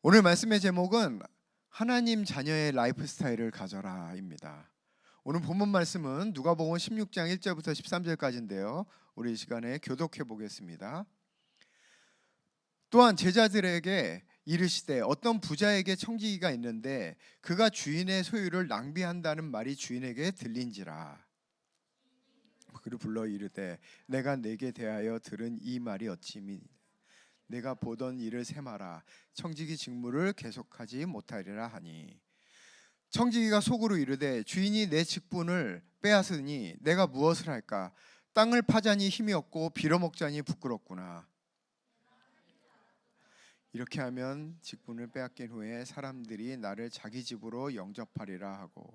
오늘 말씀의 제목은 하나님 자녀의 라이프 스타일을 가져라입니다. 오늘 본문 말씀은 누가복음 16장 1절부터 13절까지인데요. 우리 이 시간에 교독해 보겠습니다. 또한 제자들에게 이르시되 어떤 부자에게 청지기가 있는데 그가 주인의 소유를 낭비한다는 말이 주인에게 들린지라. 그를 불러 이르되 내가 네게 대하여 들은 이 말이 어찌미 내가 보던 일을 세마라 청지기 직무를 계속하지 못하리라 하니, 청지기가 속으로 이르되 주인이 내 직분을 빼앗으니 내가 무엇을 할까? 땅을 파자니 힘이 없고 빌어먹자니 부끄럽구나. 이렇게 하면 직분을 빼앗긴 후에 사람들이 나를 자기 집으로 영접하리라 하고,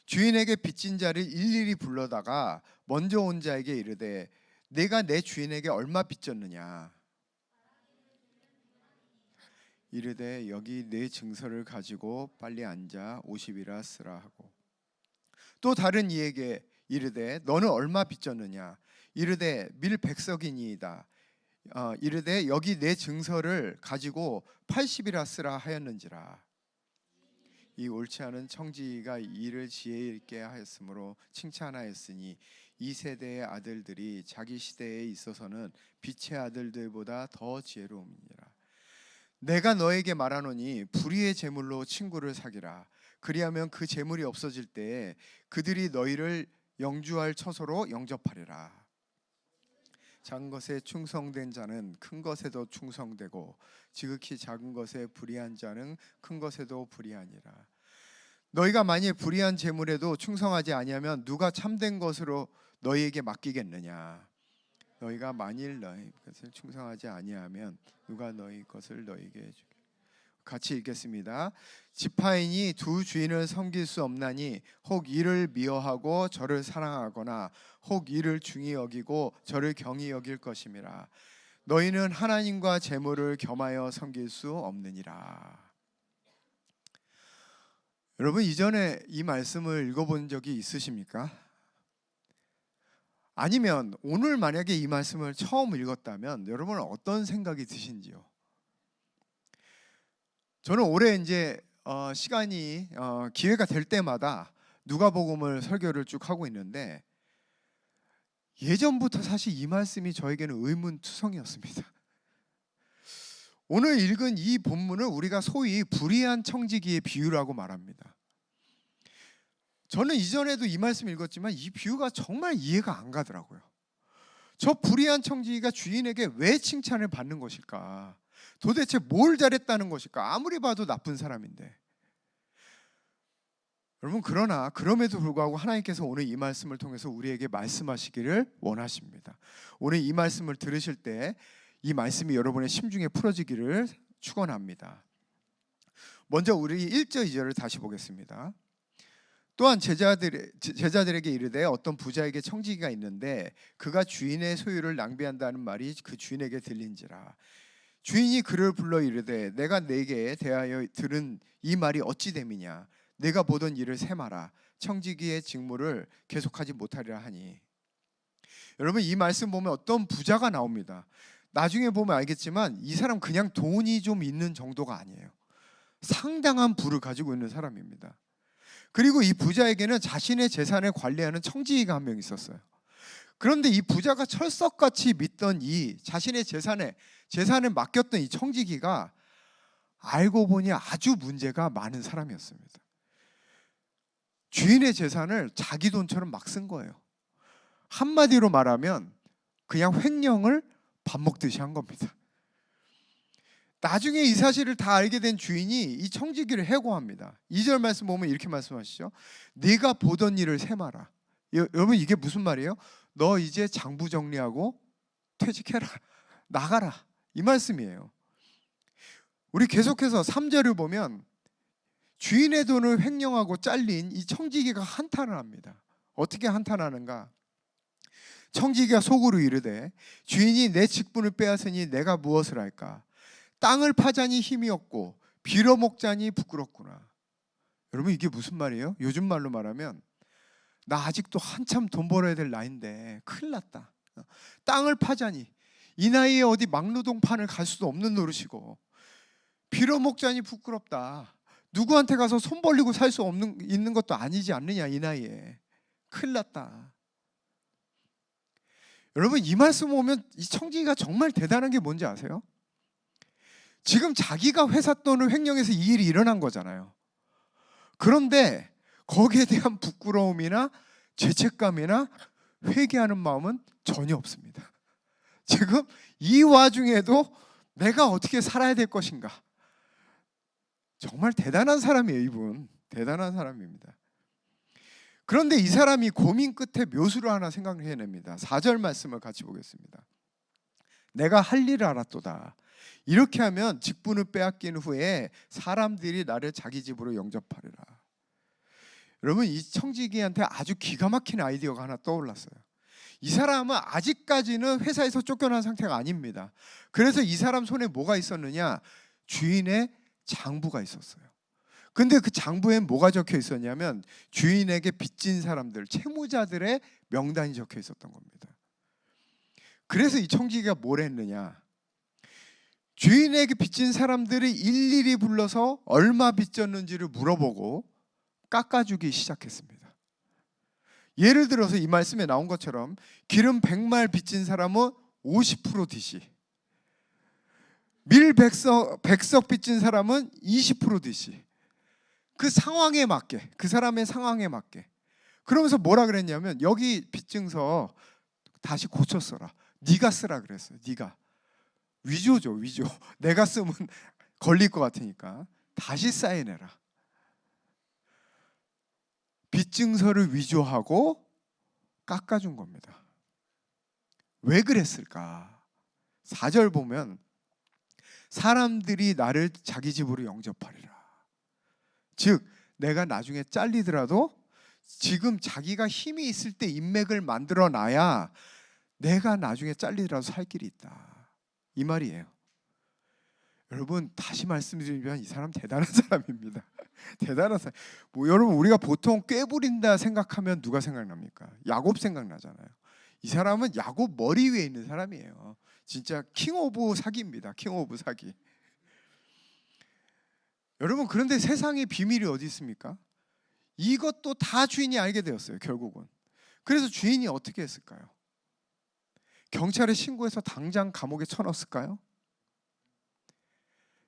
주인에게 빚진 자를 일일이 불러다가 먼저 온 자에게 이르되 내가 내 주인에게 얼마 빚졌느냐? 이르되 여기 네 증서를 가지고 빨리 앉아 50이라 쓰라 하고, 또 다른 이에게 이르되 너는 얼마 빚졌느냐? 이르되 밀 100석이니이다. 이르되 여기 네 증서를 가지고 80이라 쓰라 하였는지라. 이 옳지 않은 청지기가 일을 지혜 있게 하였으므로 칭찬하였으니 이 세대의 아들들이 자기 시대에 있어서는 빛의 아들들보다 더 지혜로움이니라. 내가 너에게 말하노니 불의의 재물로 친구를 사귀라. 그리하면 그 재물이 없어질 때에 그들이 너희를 영주할 처소로 영접하리라. 작은 것에 충성된 자는 큰 것에도 충성되고 지극히 작은 것에 불의한 자는 큰 것에도 불의하니라. 너희가 만일 불의한 재물에도 충성하지 아니하면 누가 참된 것으로 너희에게 맡기겠느냐? 너희가 만일 너희 것을 충성하지 아니하면 누가 너희 것을 너희에게 주겠느냐? 같이 읽겠습니다. 지파인이 두 주인을 섬길 수 없나니 혹 이를 미워하고 저를 사랑하거나 혹 이를 중히 여기고 저를 경히 여길 것임이라. 너희는 하나님과 재물을 겸하여 섬길 수 없느니라. 여러분, 이전에 이 말씀을 읽어본 적이 있으십니까? 아니면 오늘 만약에 이 말씀을 처음 읽었다면 여러분은 어떤 생각이 드신지요? 저는 올해 이제 시간이 기회가 될 때마다 누가복음을 설교를 쭉 하고 있는데, 예전부터 사실 이 말씀이 저에게는 의문투성이었습니다. 오늘 읽은 이 본문을 우리가 소위 불의한 청지기의 비유라고 말합니다. 저는 이전에도 이 말씀 읽었지만 이 비유가 정말 이해가 안 가더라고요. 저 불의한 청지기가 주인에게 왜 칭찬을 받는 것일까? 도대체 뭘 잘했다는 것일까? 아무리 봐도 나쁜 사람인데. 여러분, 그러나 그럼에도 불구하고 하나님께서 오늘 이 말씀을 통해서 우리에게 말씀하시기를 원하십니다. 오늘 이 말씀을 들으실 때 이 말씀이 여러분의 심중에 풀어지기를 축원합니다. 먼저 우리 1절 2절을 다시 보겠습니다. 또한 제자들에게 이르되 어떤 부자에게 청지기가 있는데 그가 주인의 소유를 낭비한다는 말이 그 주인에게 들린지라. 주인이 그를 불러 이르되 내가 네게 대하여 들은 이 말이 어찌 됨이냐? 내가 보던 일을 세마라 청지기의 직무를 계속하지 못하리라 하니. 여러분, 이 말씀 보면 어떤 부자가 나옵니다. 나중에 보면 알겠지만 이 사람 그냥 돈이 좀 있는 정도가 아니에요. 상당한 부를 가지고 있는 사람입니다. 그리고 이 부자에게는 자신의 재산을 관리하는 청지기가 한 명 있었어요. 그런데 이 부자가 철석같이 믿던 이 자신의 재산을 맡겼던 이 청지기가 알고 보니 아주 문제가 많은 사람이었습니다. 주인의 재산을 자기 돈처럼 막 쓴 거예요. 한마디로 말하면 그냥 횡령을 밥 먹듯이 한 겁니다. 나중에 이 사실을 다 알게 된 주인이 이 청지기를 해고합니다. 2절 말씀 보면 이렇게 말씀하시죠. 네가 보던 일을 세마라. 여러분, 이게 무슨 말이에요? 너 이제 장부 정리하고 퇴직해라. 나가라. 이 말씀이에요. 우리 계속해서 3절을 보면 주인의 돈을 횡령하고 잘린 이 청지기가 한탄을 합니다. 어떻게 한탄하는가? 청지기가 속으로 이르되 주인이 내 직분을 빼앗으니 내가 무엇을 할까? 땅을 파자니 힘이 없고 빌어먹자니 부끄럽구나. 여러분, 이게 무슨 말이에요? 요즘 말로 말하면 나 아직도 한참 돈 벌어야 될 나이인데 큰일 났다. 땅을 파자니, 이 나이에 어디 막노동판을 갈 수도 없는 노릇이고 빌어먹자니 부끄럽다. 누구한테 가서 손 벌리고 살 수 있는 것도 아니지 않느냐, 이 나이에. 큰일 났다. 여러분, 이 말씀 오면 이 청지기가 정말 대단한 게 뭔지 아세요? 지금 자기가 회사 돈을 횡령해서 이 일이 일어난 거잖아요. 그런데 거기에 대한 부끄러움이나 죄책감이나 회개하는 마음은 전혀 없습니다. 지금 이 와중에도 내가 어떻게 살아야 될 것인가. 정말 대단한 사람이에요, 이분. 대단한 사람입니다. 그런데 이 사람이 고민 끝에 묘수를 하나 생각해냅니다. 4절 말씀을 같이 보겠습니다. 내가 할 일을 알았도다. 이렇게 하면 직분을 빼앗긴 후에 사람들이 나를 자기 집으로 영접하리라. 여러분, 이 청지기한테 아주 기가 막힌 아이디어가 하나 떠올랐어요. 이 사람은 아직까지는 회사에서 쫓겨난 상태가 아닙니다. 그래서 이 사람 손에 뭐가 있었느냐? 주인의 장부가 있었어요. 근데 그 장부엔 뭐가 적혀 있었냐면 주인에게 빚진 사람들, 채무자들의 명단이 적혀 있었던 겁니다. 그래서 이 청지기가 뭘 했느냐? 주인에게 빚진 사람들이 일일이 불러서 얼마 빚졌는지를 물어보고 깎아주기 시작했습니다. 예를 들어서 이 말씀에 나온 것처럼 기름 100말 빚진 사람은 50% 디시, 밀 100석 빚진 사람은 20% 디시. 그 상황에 맞게, 그 사람의 상황에 맞게. 그러면서 뭐라 그랬냐면 여기 빚증서 다시 고쳐 써라. 네가 쓰라 그랬어요. 네가. 위조죠, 위조. 내가 쓰면 걸릴 것 같으니까 다시 사인해라. 빚증서를 위조하고 깎아준 겁니다. 왜 그랬을까? 4절 보면 사람들이 나를 자기 집으로 영접하리라. 즉 내가 나중에 잘리더라도 지금 자기가 힘이 있을 때 인맥을 만들어 놔야 내가 나중에 잘리더라도 살 길이 있다. 이 말이에요. 여러분, 다시 말씀드리면 이 사람 대단한 사람입니다. 대단한 사람. 여러분, 우리가 보통 꾀부린다 생각하면 누가 생각납니까? 야곱 생각나잖아요. 이 사람은 야곱 머리 위에 있는 사람이에요. 진짜 킹 오브 사기입니다. 킹 오브 사기. 여러분, 그런데 세상의 비밀이 어디 있습니까? 이것도 다 주인이 알게 되었어요, 결국은. 그래서 주인이 어떻게 했을까요? 경찰에 신고해서 당장 감옥에 쳐넣었을까요?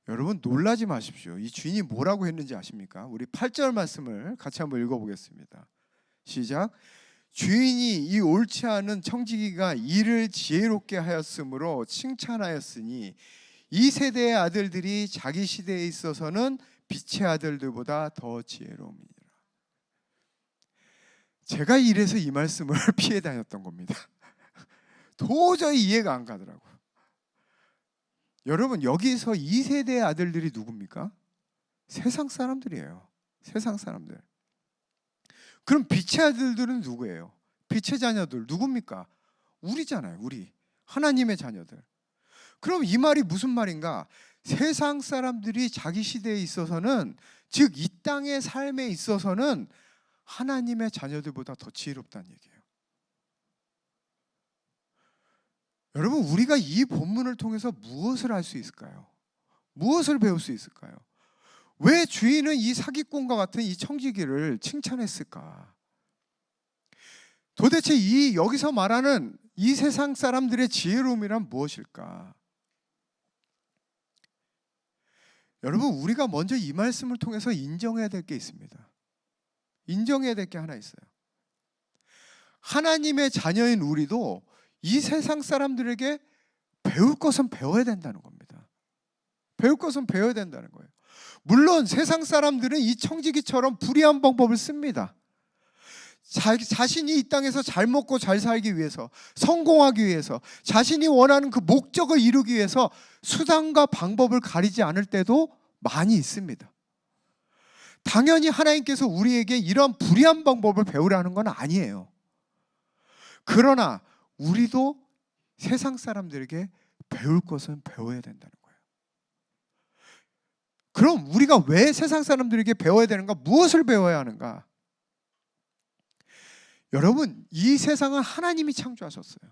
여러분, 놀라지 마십시오. 이 주인이 뭐라고 했는지 아십니까? 우리 8절 말씀을 같이 한번 읽어보겠습니다. 시작. 주인이 이 옳지 않은 청지기가 일을 지혜롭게 하였으므로 칭찬하였으니 이 세대의 아들들이 자기 시대에 있어서는 빛의 아들들보다 더 지혜로움이니라. 제가 이래서 이 말씀을 피해 다녔던 겁니다. 도저히 이해가 안 가더라고요. 여러분, 여기서 이 세대의 아들들이 누굽니까? 세상 사람들이에요. 세상 사람들. 그럼 빛의 아들들은 누구예요? 빛의 자녀들 누굽니까? 우리잖아요. 우리 하나님의 자녀들. 그럼 이 말이 무슨 말인가? 세상 사람들이 자기 시대에 있어서는, 즉 이 땅의 삶에 있어서는 하나님의 자녀들보다 더 지혜롭다는 얘기예요. 여러분, 우리가 이 본문을 통해서 무엇을 알 수 있을까요? 무엇을 배울 수 있을까요? 왜 주인은 이 사기꾼과 같은 이 청지기를 칭찬했을까? 도대체 여기서 말하는 이 세상 사람들의 지혜로움이란 무엇일까? 여러분, 우리가 먼저 이 말씀을 통해서 인정해야 될 게 있습니다. 인정해야 될 게 하나 있어요. 하나님의 자녀인 우리도 이 세상 사람들에게 배울 것은 배워야 된다는 겁니다. 배울 것은 배워야 된다는 거예요. 물론 세상 사람들은 이 청지기처럼 불의한 방법을 씁니다. 자신이 이 땅에서 잘 먹고 잘 살기 위해서, 성공하기 위해서, 자신이 원하는 그 목적을 이루기 위해서 수단과 방법을 가리지 않을 때도 많이 있습니다. 당연히 하나님께서 우리에게 이런 불의한 방법을 배우라는 건 아니에요. 그러나 우리도 세상 사람들에게 배울 것은 배워야 된다는 거예요. 그럼 우리가 왜 세상 사람들에게 배워야 되는가? 무엇을 배워야 하는가? 여러분, 이 세상은 하나님이 창조하셨어요.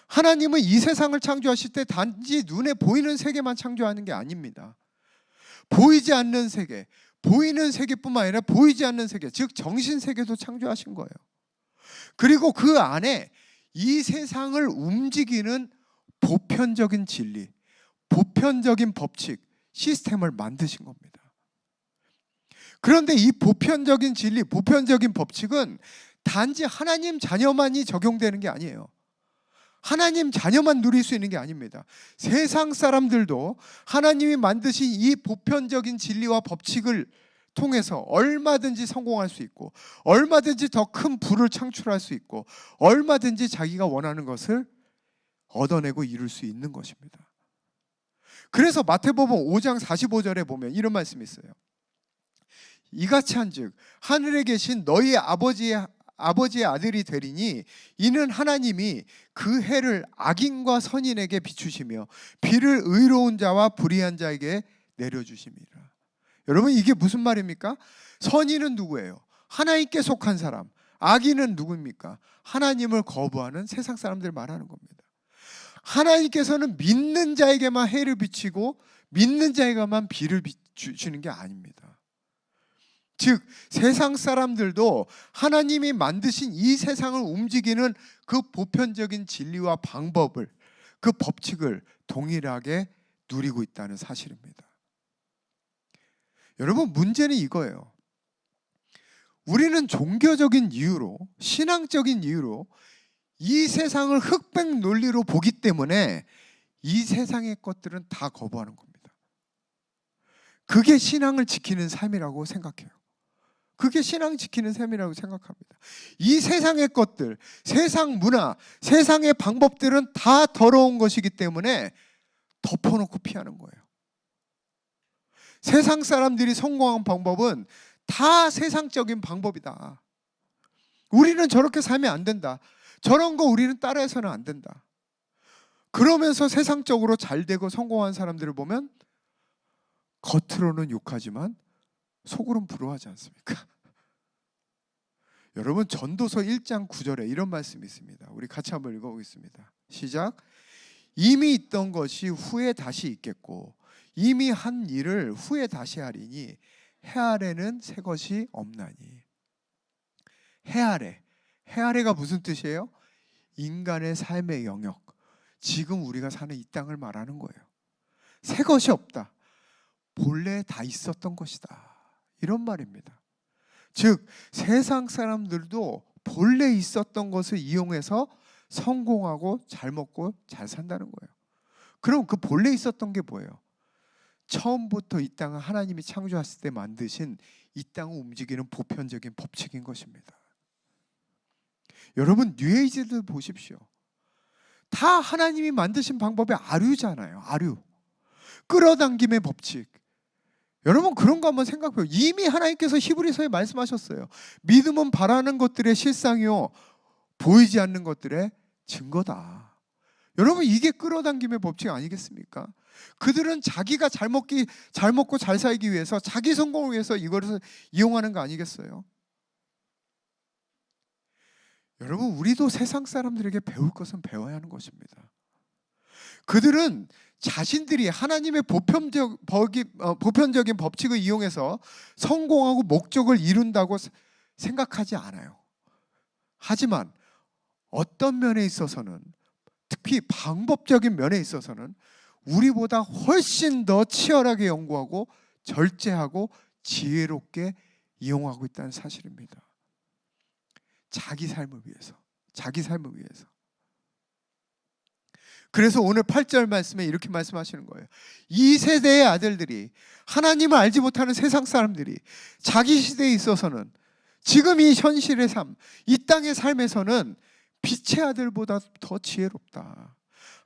하나님은 이 세상을 창조하실 때 단지 눈에 보이는 세계만 창조하는 게 아닙니다. 보이지 않는 세계, 보이는 세계뿐만 아니라 보이지 않는 세계, 즉 정신 세계도 창조하신 거예요. 그리고 그 안에 이 세상을 움직이는 보편적인 진리, 보편적인 법칙, 시스템을 만드신 겁니다. 그런데 이 보편적인 진리, 보편적인 법칙은 단지 하나님 자녀만이 적용되는 게 아니에요. 하나님 자녀만 누릴 수 있는 게 아닙니다. 세상 사람들도 하나님이 만드신 이 보편적인 진리와 법칙을 통해서 얼마든지 성공할 수 있고, 얼마든지 더 큰 부를 창출할 수 있고, 얼마든지 자기가 원하는 것을 얻어내고 이룰 수 있는 것입니다. 그래서 마태복음 5장 45절에 보면 이런 말씀이 있어요. 이같이 한즉 하늘에 계신 너희 아버지의 아들이 되리니 이는 하나님이 그 해를 악인과 선인에게 비추시며 비를 의로운 자와 불의한 자에게 내려주심이라. 여러분, 이게 무슨 말입니까? 선인은 누구예요? 하나님께 속한 사람. 악인은 누구입니까? 하나님을 거부하는 세상 사람들 말하는 겁니다. 하나님께서는 믿는 자에게만 해를 비치고 믿는 자에게만 비를 비추시는 게 아닙니다. 즉 세상 사람들도 하나님이 만드신 이 세상을 움직이는 그 보편적인 진리와 방법을, 그 법칙을 동일하게 누리고 있다는 사실입니다. 여러분, 문제는 이거예요. 우리는 종교적인 이유로, 신앙적인 이유로 이 세상을 흑백 논리로 보기 때문에 이 세상의 것들은 다 거부하는 겁니다. 그게 신앙을 지키는 삶이라고 생각해요. 그게 신앙 지키는 삶이라고 생각합니다. 이 세상의 것들, 세상 문화, 세상의 방법들은 다 더러운 것이기 때문에 덮어놓고 피하는 거예요. 세상 사람들이 성공한 방법은 다 세상적인 방법이다. 우리는 저렇게 살면 안 된다. 저런 거 우리는 따라해서는 안 된다. 그러면서 세상적으로 잘 되고 성공한 사람들을 보면 겉으로는 욕하지만 속으로는 부러워하지 않습니까? 여러분, 전도서 1장 9절에 이런 말씀이 있습니다. 우리 같이 한번 읽어보겠습니다. 시작. 이미 있던 것이 후에 다시 있겠고 이미 한 일을 후에 다시 하리니 해 아래는 새 것이 없나니. 해 아래. 해 아래가 무슨 뜻이에요? 인간의 삶의 영역, 지금 우리가 사는 이 땅을 말하는 거예요. 새 것이 없다. 본래 다 있었던 것이다. 이런 말입니다. 즉 세상 사람들도 본래 있었던 것을 이용해서 성공하고 잘 먹고 잘 산다는 거예요. 그럼 그 본래 있었던 게 뭐예요? 처음부터 이 땅을 하나님이 창조하실 때 만드신 이 땅을 움직이는 보편적인 법칙인 것입니다. 여러분, 뉴에이지들 보십시오. 다 하나님이 만드신 방법이 아류잖아요. 아류. 끌어당김의 법칙. 여러분, 그런 거 한번 생각해요. 이미 하나님께서 히브리서에 말씀하셨어요. 믿음은 바라는 것들의 실상이요 보이지 않는 것들의 증거다. 여러분, 이게 끌어당김의 법칙 아니겠습니까? 그들은 자기가 잘 먹고 잘 살기 위해서, 자기 성공을 위해서 이것을 이용하는 거 아니겠어요? 여러분, 우리도 세상 사람들에게 배울 것은 배워야 하는 것입니다. 그들은 자신들이 하나님의 보편적인 법칙을 이용해서 성공하고 목적을 이룬다고 생각하지 않아요. 하지만 어떤 면에 있어서는, 특히 방법적인 면에 있어서는 우리보다 훨씬 더 치열하게 연구하고 절제하고 지혜롭게 이용하고 있다는 사실입니다. 자기 삶을 위해서, 자기 삶을 위해서. 그래서 오늘 8절 말씀에 이렇게 말씀하시는 거예요. 이 세대의 아들들이, 하나님을 알지 못하는 세상 사람들이 자기 시대에 있어서는, 지금 이 현실의 삶, 이 땅의 삶에서는 빛의 아들보다 더 지혜롭다.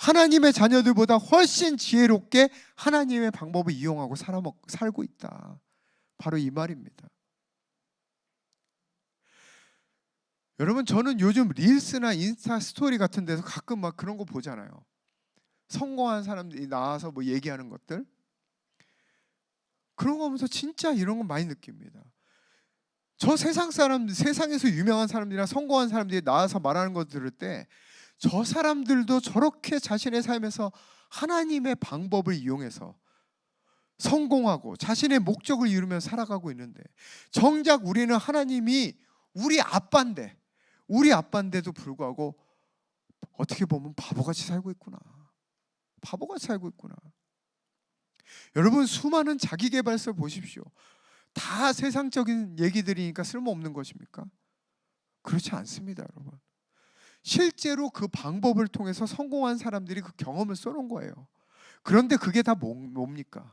하나님의 자녀들보다 훨씬 지혜롭게 하나님의 방법을 이용하고 살고 있다. 바로 이 말입니다. 여러분, 저는 요즘 릴스나 인스타 스토리 같은 데서 가끔 막 그런 거 보잖아요. 성공한 사람들이 나와서 뭐 얘기하는 것들. 그런 거 보면서 진짜 이런 거 많이 느낍니다. 저 세상에서 유명한 사람들이나 성공한 사람들이 나와서 말하는 거 들을 때 저 사람들도 저렇게 자신의 삶에서 하나님의 방법을 이용해서 성공하고 자신의 목적을 이루며 살아가고 있는데, 정작 우리는 하나님이 우리 아빠인데도 불구하고 어떻게 보면 바보같이 살고 있구나. 바보같이 살고 있구나. 여러분, 수많은 자기계발서 보십시오. 다 세상적인 얘기들이니까 쓸모없는 것입니까? 그렇지 않습니다, 여러분. 실제로 그 방법을 통해서 성공한 사람들이 그 경험을 써놓은 거예요. 그런데 그게 다 뭡니까?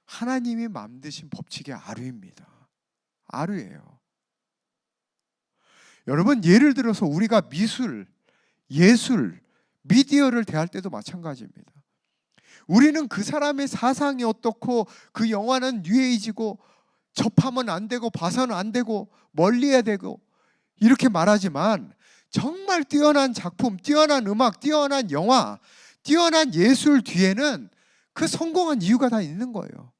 하나님이 만드신 법칙의 아류입니다. 아류예요. 여러분, 예를 들어서 우리가 미술, 예술, 미디어를 대할 때도 마찬가지입니다. 우리는 그 사람의 사상이 어떻고 그 영화는 뉴에이지고 접하면 안 되고 봐서는 안 되고 멀리해야 되고 이렇게 말하지만, 정말 뛰어난 작품, 뛰어난 음악, 뛰어난 영화, 뛰어난 예술 뒤에는 그 성공한 이유가 다 있는 거예요.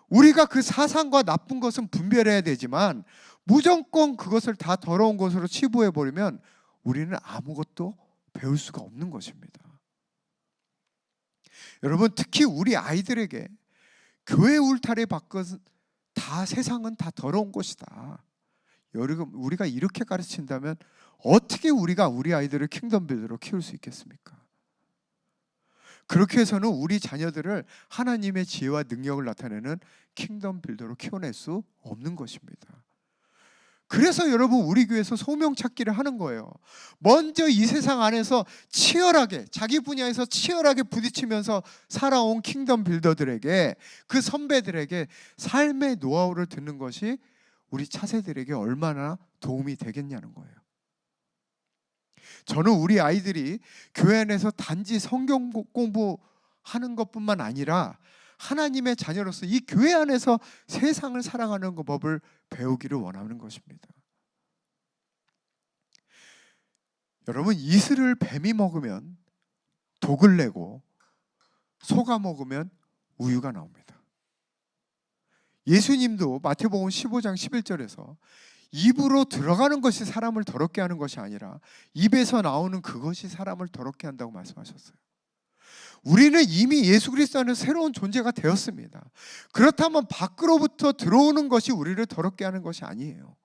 우리가 그 사상과 나쁜 것은 분별해야 되지만 무조건 그것을 다 더러운 것으로 치부해버리면 우리는 아무것도 배울 수가 없는 것입니다. 여러분, 특히 우리 아이들에게 교회 울타리 밖은 다, 세상은 다 더러운 것이다. 여러분, 우리가 이렇게 가르친다면 어떻게 우리가 우리 아이들을 킹덤 빌더로 키울 수 있겠습니까? 그렇게 해서는 우리 자녀들을 하나님의 지혜와 능력을 나타내는 킹덤 빌더로 키워낼 수 없는 것입니다. 그래서 여러분, 우리 교회에서 소명 찾기를 하는 거예요. 먼저 이 세상 안에서 치열하게, 자기 분야에서 치열하게 부딪히면서 살아온 킹덤 빌더들에게, 그 선배들에게 삶의 노하우를 듣는 것이 우리 차세들에게 얼마나 도움이 되겠냐는 거예요. 저는 우리 아이들이 교회 안에서 단지 성경 공부하는 것뿐만 아니라 하나님의 자녀로서 이 교회 안에서 세상을 살아가는 법을 배우기를 원하는 것입니다. 여러분, 이슬을 뱀이 먹으면 독을 내고 소가 먹으면 우유가 나옵니다. 예수님도 마태복음 15장 11절에서 입으로 들어가는 것이 사람을 더럽게 하는 것이 아니라 입에서 나오는 그것이 사람을 더럽게 한다고 말씀하셨어요. 우리는 이미 예수 그리스도 안에 새로운 존재가 되었습니다. 그렇다면 밖으로부터 들어오는 것이 우리를 더럽게 하는 것이 아니에요.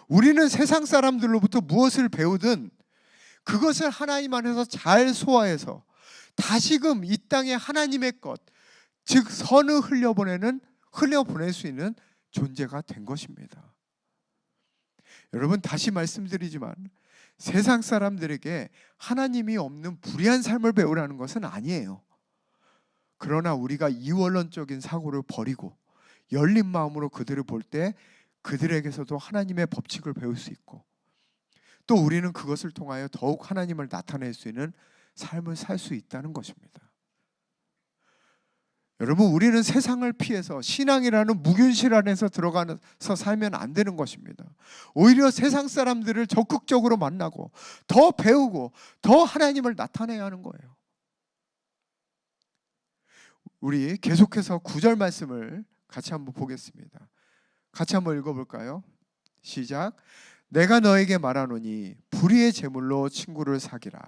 우리는 세상 사람들로부터 무엇을 배우든 그것을 하나님 안에서 잘 소화해서 다시금 이 땅에 하나님의 것, 즉 선을 흘려보낼 수 있는 존재가 된 것입니다. 여러분, 다시 말씀드리지만 세상 사람들에게 하나님이 없는 불의한 삶을 배우라는 것은 아니에요. 그러나 우리가 이원론적인 사고를 버리고 열린 마음으로 그들을 볼 때 그들에게서도 하나님의 법칙을 배울 수 있고, 또 우리는 그것을 통하여 더욱 하나님을 나타낼 수 있는 삶을 살 수 있다는 것입니다. 여러분, 우리는 세상을 피해서 신앙이라는 무균실 안에서 들어가서 살면 안 되는 것입니다. 오히려 세상 사람들을 적극적으로 만나고 더 배우고 더 하나님을 나타내야 하는 거예요. 우리 계속해서 9절 말씀을 같이 한번 보겠습니다. 같이 한번 읽어볼까요? 시작. 내가 너에게 말하노니 불의의 재물로 친구를 사귀라.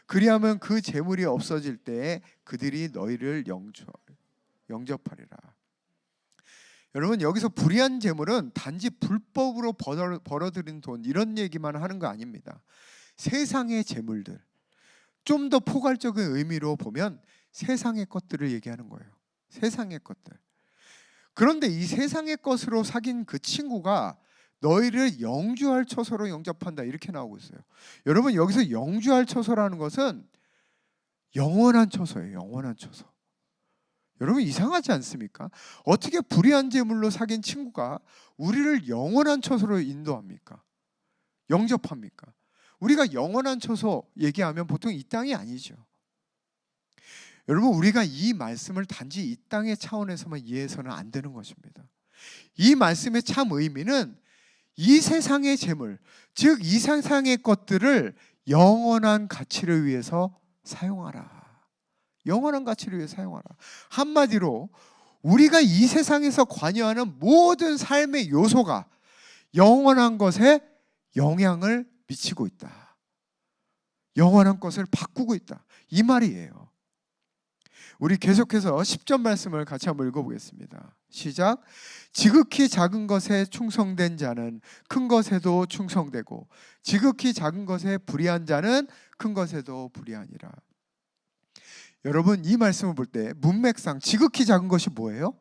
그리하면 그 재물이 없어질 때에 그들이 너희를 영접하리라. 여러분, 여기서 불의한 재물은 단지 불법으로 벌어들인 돈, 이런 얘기만 하는 거 아닙니다. 세상의 재물들, 좀 더 포괄적인 의미로 보면 세상의 것들을 얘기하는 거예요. 세상의 것들. 그런데 이 세상의 것으로 사귄 그 친구가 너희를 영주할 처소로 영접한다, 이렇게 나오고 있어요. 여러분, 여기서 영주할 처소라는 것은 영원한 처소예요. 영원한 처소. 여러분, 이상하지 않습니까? 어떻게 불의한 재물로 사귄 친구가 우리를 영원한 처소로 인도합니까? 영접합니까? 우리가 영원한 처소 얘기하면 보통 이 땅이 아니죠. 여러분, 우리가 이 말씀을 단지 이 땅의 차원에서만 이해해서는 안 되는 것입니다. 이 말씀의 참 의미는 이 세상의 재물, 즉 이 세상의 것들을 영원한 가치를 위해서 사용하라. 영원한 가치를 위해 사용하라. 한마디로 우리가 이 세상에서 관여하는 모든 삶의 요소가 영원한 것에 영향을 미치고 있다. 영원한 것을 바꾸고 있다. 이 말이에요. 우리 계속해서 10절 말씀을 같이 한번 읽어보겠습니다. 시작. 지극히 작은 것에 충성된 자는 큰 것에도 충성되고 지극히 작은 것에 불의한 자는 큰 것에도 불의하니라. 여러분, 이 말씀을 볼 때 문맥상 지극히 작은 것이 뭐예요?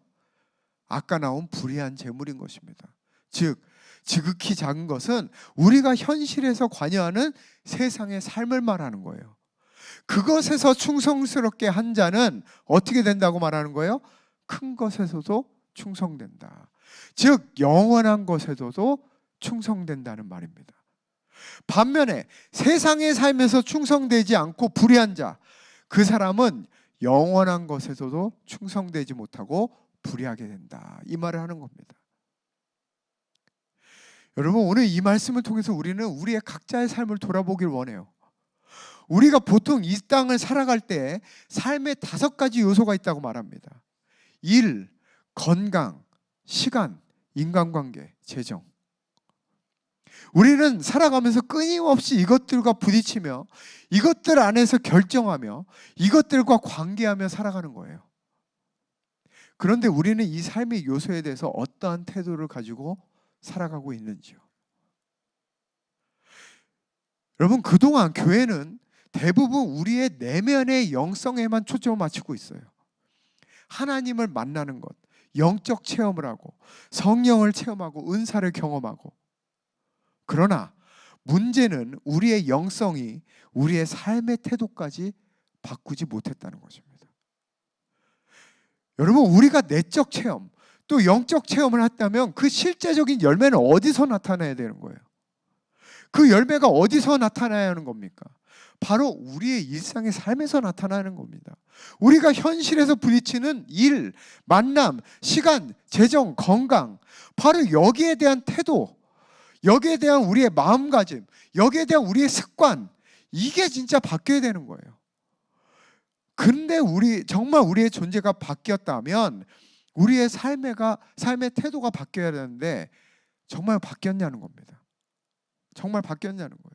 아까 나온 불의한 재물인 것입니다. 즉 지극히 작은 것은 우리가 현실에서 관여하는 세상의 삶을 말하는 거예요. 그것에서 충성스럽게 한 자는 어떻게 된다고 말하는 거예요? 큰 것에서도 충성된다. 즉 영원한 것에서도 충성된다는 말입니다. 반면에 세상의 삶에서 충성되지 않고 불의한 자, 그 사람은 영원한 것에서도 충성되지 못하고 불의하게 된다, 이 말을 하는 겁니다. 여러분, 오늘 이 말씀을 통해서 우리는 우리의 각자의 삶을 돌아보길 원해요. 우리가 보통 이 땅을 살아갈 때 삶의 5가지 요소가 있다고 말합니다. 일, 건강, 시간, 인간관계, 재정. 우리는 살아가면서 끊임없이 이것들과 부딪히며 이것들 안에서 결정하며 이것들과 관계하며 살아가는 거예요. 그런데 우리는 이 삶의 요소에 대해서 어떠한 태도를 가지고 살아가고 있는지요? 여러분, 그동안 교회는 대부분 우리의 내면의 영성에만 초점을 맞추고 있어요. 하나님을 만나는 것, 영적 체험을 하고 성령을 체험하고 은사를 경험하고. 그러나 문제는 우리의 영성이 우리의 삶의 태도까지 바꾸지 못했다는 것입니다. 여러분, 우리가 내적 체험 또 영적 체험을 했다면 그 실제적인 열매는 어디서 나타나야 되는 거예요? 그 열매가 어디서 나타나야 하는 겁니까? 바로 우리의 일상의 삶에서 나타나는 겁니다. 우리가 현실에서 부딪히는 일, 만남, 시간, 재정, 건강, 바로 여기에 대한 태도, 여기에 대한 우리의 마음가짐, 여기에 대한 우리의 습관, 이게 진짜 바뀌어야 되는 거예요. 근데 정말 우리의 존재가 바뀌었다면 우리의 삶의 태도가 바뀌어야 되는데 정말 바뀌었냐는 겁니다. 정말 바뀌었냐는 거예요.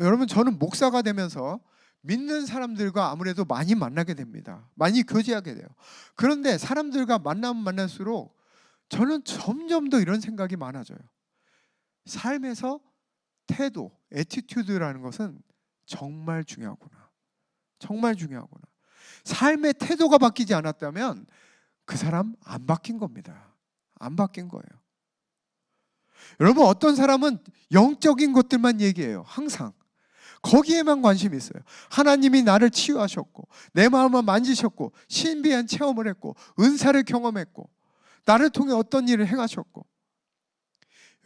여러분, 저는 목사가 되면서 믿는 사람들과 아무래도 많이 만나게 됩니다. 많이 교제하게 돼요. 그런데 사람들과 만나면 만날수록 저는 점점 더 이런 생각이 많아져요. 삶에서 태도, 애티튜드라는 것은 정말 중요하구나. 정말 중요하구나. 삶의 태도가 바뀌지 않았다면 그 사람 안 바뀐 겁니다. 안 바뀐 거예요. 여러분, 어떤 사람은 영적인 것들만 얘기해요. 항상 거기에만 관심이 있어요. 하나님이 나를 치유하셨고 내 마음을 만지셨고 신비한 체험을 했고 은사를 경험했고 나를 통해 어떤 일을 행하셨고.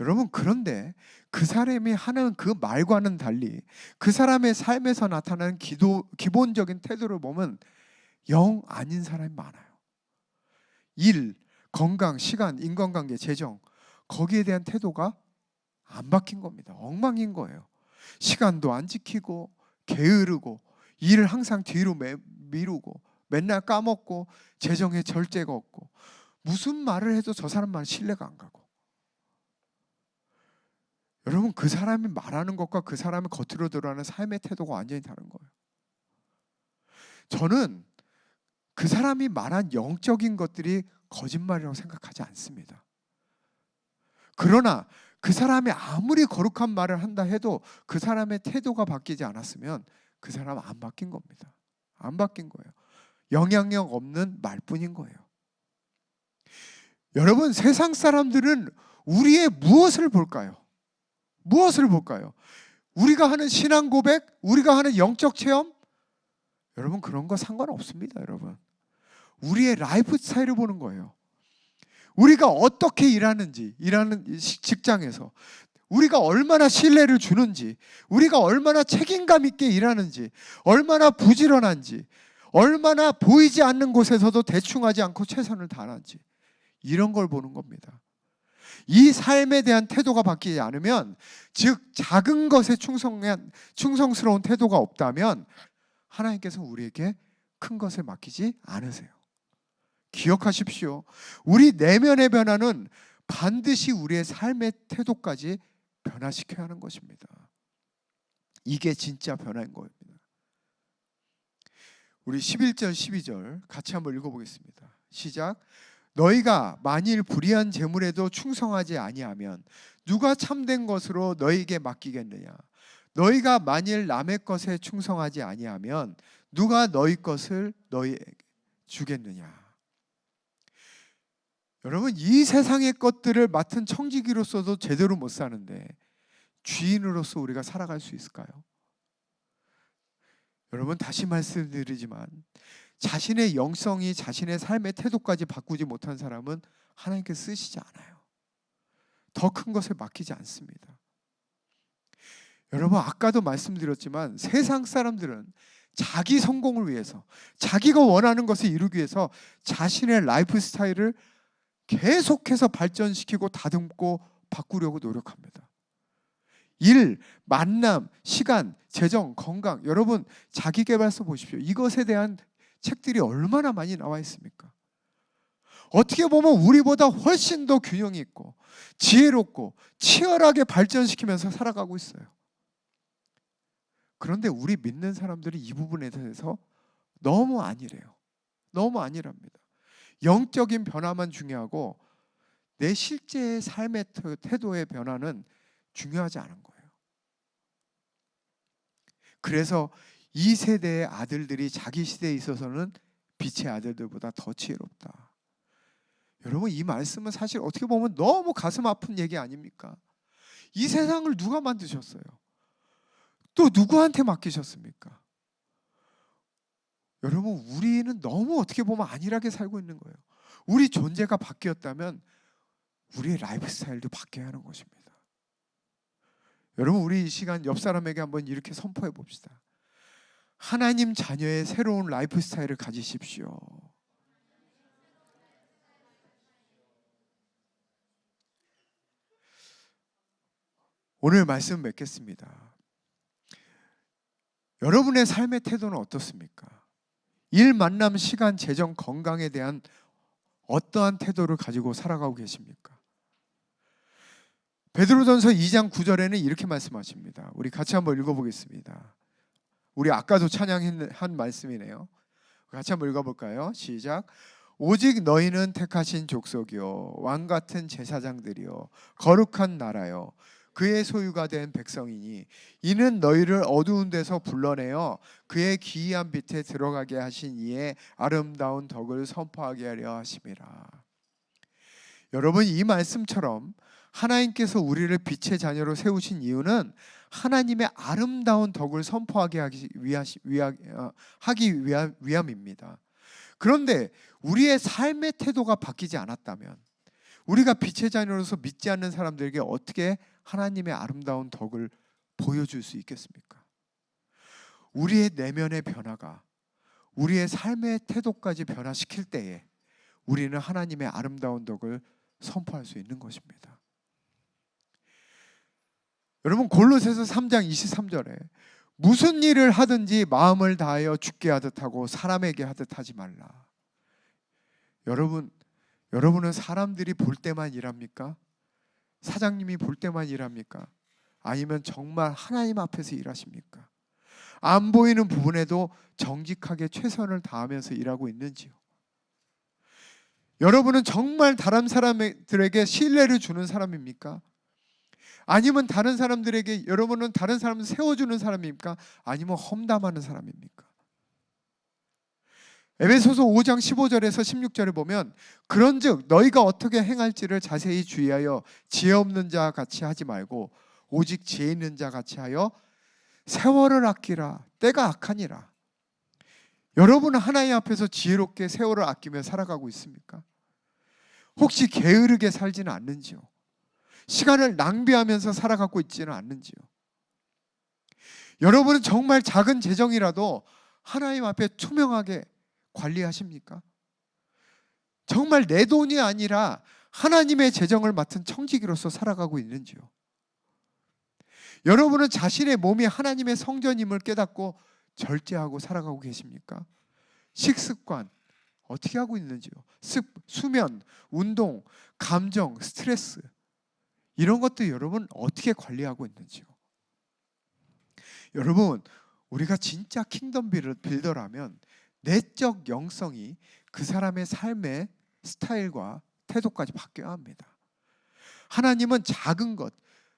여러분, 그런데 그 사람이 하는 그 말과는 달리 그 사람의 삶에서 나타나는 기본적인 태도를 보면 영 아닌 사람이 많아요. 일, 건강, 시간, 인간관계, 재정, 거기에 대한 태도가 안 바뀐 겁니다. 엉망인 거예요. 시간도 안 지키고 게으르고 일을 항상 뒤로 미루고 맨날 까먹고 재정에 절제가 없고 무슨 말을 해도 저 사람 말 신뢰가 안 가고. 여러분, 그 사람이 말하는 것과 그 사람이 겉으로 드러나는 삶의 태도가 완전히 다른 거예요. 저는 그 사람이 말한 영적인 것들이 거짓말이라고 생각하지 않습니다. 그러나 그 사람이 아무리 거룩한 말을 한다 해도 그 사람의 태도가 바뀌지 않았으면 그 사람은 안 바뀐 겁니다. 안 바뀐 거예요. 영향력 없는 말뿐인 거예요. 여러분, 세상 사람들은 우리의 무엇을 볼까요? 무엇을 볼까요? 우리가 하는 신앙 고백, 우리가 하는 영적 체험? 여러분, 그런 거 상관없습니다. 여러분, 우리의 라이프 스타일을 보는 거예요. 우리가 어떻게 일하는지, 일하는 직장에서 우리가 얼마나 신뢰를 주는지, 우리가 얼마나 책임감 있게 일하는지, 얼마나 부지런한지, 얼마나 보이지 않는 곳에서도 대충하지 않고 최선을 다하는지, 이런 걸 보는 겁니다. 이 삶에 대한 태도가 바뀌지 않으면, 즉 작은 것에 충성스러운 태도가 없다면 하나님께서 우리에게 큰 것을 맡기지 않으세요. 기억하십시오. 우리 내면의 변화는 반드시 우리의 삶의 태도까지 변화시켜야 하는 것입니다. 이게 진짜 변화인 겁니다. 우리 11절 12절 같이 한번 읽어보겠습니다. 시작. 너희가 만일 불의한 재물에도 충성하지 아니하면 누가 참된 것으로 너희에게 맡기겠느냐? 너희가 만일 남의 것에 충성하지 아니하면 누가 너희 것을 너희에게 주겠느냐? 여러분, 이 세상의 것들을 맡은 청지기로서도 제대로 못 사는데 주인으로서 우리가 살아갈 수 있을까요? 여러분, 다시 말씀드리지만 자신의 영성이 자신의 삶의 태도까지 바꾸지 못한 사람은 하나님께 쓰시지 않아요. 더 큰 것을 맡기지 않습니다. 여러분, 아까도 말씀드렸지만 세상 사람들은 자기 성공을 위해서, 자기가 원하는 것을 이루기 위해서 자신의 라이프 스타일을 계속해서 발전시키고 다듬고 바꾸려고 노력합니다. 일, 만남, 시간, 재정, 건강, 여러분 자기계발서 보십시오. 이것에 대한 책들이 얼마나 많이 나와 있습니까? 어떻게 보면 우리보다 훨씬 더 균형이 있고 지혜롭고 치열하게 발전시키면서 살아가고 있어요. 그런데 우리 믿는 사람들이 이 부분에 대해서 너무 아니래요. 너무 아니랍니다. 영적인 변화만 중요하고 내 실제의 삶의 태도의 변화는 중요하지 않은 거예요. 그래서 이 세대의 아들들이 자기 시대에 있어서는 빛의 아들들보다 더 지혜롭다. 여러분, 이 말씀은 사실 어떻게 보면 너무 가슴 아픈 얘기 아닙니까? 이 세상을 누가 만드셨어요? 또 누구한테 맡기셨습니까? 여러분, 우리는 너무 어떻게 보면 안일하게 살고 있는 거예요. 우리 존재가 바뀌었다면 우리의 라이프 스타일도 바뀌어야 하는 것입니다. 여러분, 우리 이 시간 옆 사람에게 한번 이렇게 선포해 봅시다. 하나님 자녀의 새로운 라이프 스타일을 가지십시오. 오늘 말씀 맺겠습니다. 여러분의 삶의 태도는 어떻습니까? 일, 만남, 시간, 재정, 건강에 대한 어떠한 태도를 가지고 살아가고 계십니까? 베드로전서 2장 9절에는 이렇게 말씀하십니다. 우리 같이 한번 읽어보겠습니다. 우리 아까도 찬양한 말씀이네요. 같이 한번 읽어볼까요? 시작. 오직 너희는 택하신 족속이요 왕같은 제사장들이요 거룩한 나라요 그의 소유가 된 백성이니 이는 너희를 어두운 데서 불러내어 그의 기이한 빛에 들어가게 하신 이의 아름다운 덕을 선포하게 하려 하심이라. 여러분, 이 말씀처럼 하나님께서 우리를 빛의 자녀로 세우신 이유는 하나님의 아름다운 덕을 선포하게 하기 위함입니다. 그런데 우리의 삶의 태도가 바뀌지 않았다면 우리가 빛의 자녀로서 믿지 않는 사람들에게 어떻게 하나님의 아름다운 덕을 보여줄 수 있겠습니까? 우리의 내면의 변화가 우리의 삶의 태도까지 변화시킬 때에 우리는 하나님의 아름다운 덕을 선포할 수 있는 것입니다. 여러분, 골로새서 3장 23절에 무슨 일을 하든지 마음을 다하여 주께 하듯 하고 사람에게 하듯 하지 말라. 여러분은 사람들이 볼 때만 일합니까? 사장님이 볼 때만 일합니까? 아니면 정말 하나님 앞에서 일하십니까? 안 보이는 부분에도 정직하게 최선을 다하면서 일하고 있는지요? 여러분은 정말 다른 사람들에게 신뢰를 주는 사람입니까? 아니면 다른 사람들에게 여러분은 다른 사람을 세워주는 사람입니까? 아니면 험담하는 사람입니까? 에베소서 5장 15절에서 16절에 보면 그런즉 너희가 어떻게 행할지를 자세히 주의하여 지혜 없는 자 같이 하지 말고 오직 지혜 있는 자 같이 하여 세월을 아끼라. 때가 악하니라. 여러분은 하나님 앞에서 지혜롭게 세월을 아끼며 살아가고 있습니까? 혹시 게으르게 살지는 않는지요? 시간을 낭비하면서 살아가고 있지는 않는지요? 여러분은 정말 작은 재정이라도 하나님 앞에 투명하게 관리하십니까? 정말 내 돈이 아니라 하나님의 재정을 맡은 청지기로서 살아가고 있는지요? 여러분은 자신의 몸이 하나님의 성전임을 깨닫고 절제하고 살아가고 계십니까? 식습관 어떻게 하고 있는지요? 수면, 운동, 감정, 스트레스 이런 것도 여러분 어떻게 관리하고 있는지요? 여러분, 우리가 진짜 킹덤 빌더라면 내적 영성이 그 사람의 삶의 스타일과 태도까지 바뀌어야 합니다. 하나님은 작은 것,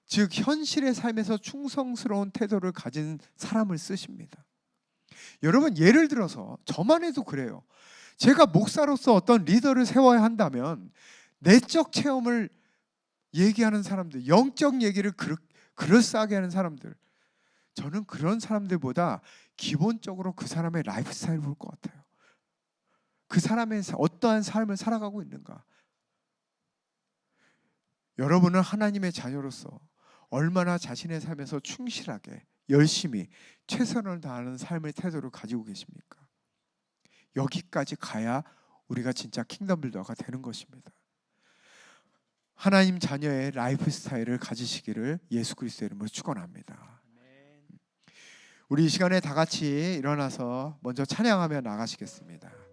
즉 현실의 삶에서 충성스러운 태도를 가진 사람을 쓰십니다. 여러분, 예를 들어서 저만 해도 그래요. 제가 목사로서 어떤 리더를 세워야 한다면 내적 체험을 얘기하는 사람들, 영적 얘기를 그럴싸하게 하는 사람들, 저는 그런 사람들보다 기본적으로 그 사람의 라이프 스타일을 볼 것 같아요. 그 사람의 어떠한 삶을 살아가고 있는가. 여러분은 하나님의 자녀로서 얼마나 자신의 삶에서 충실하게 열심히 최선을 다하는 삶의 태도를 가지고 계십니까? 여기까지 가야 우리가 진짜 킹덤 빌더가 되는 것입니다. 하나님 자녀의 라이프 스타일을 가지시기를 예수 그리스도의 이름으로 축원합니다. 우리 이 시간에 다 같이 일어나서 먼저 찬양하며 나가시겠습니다.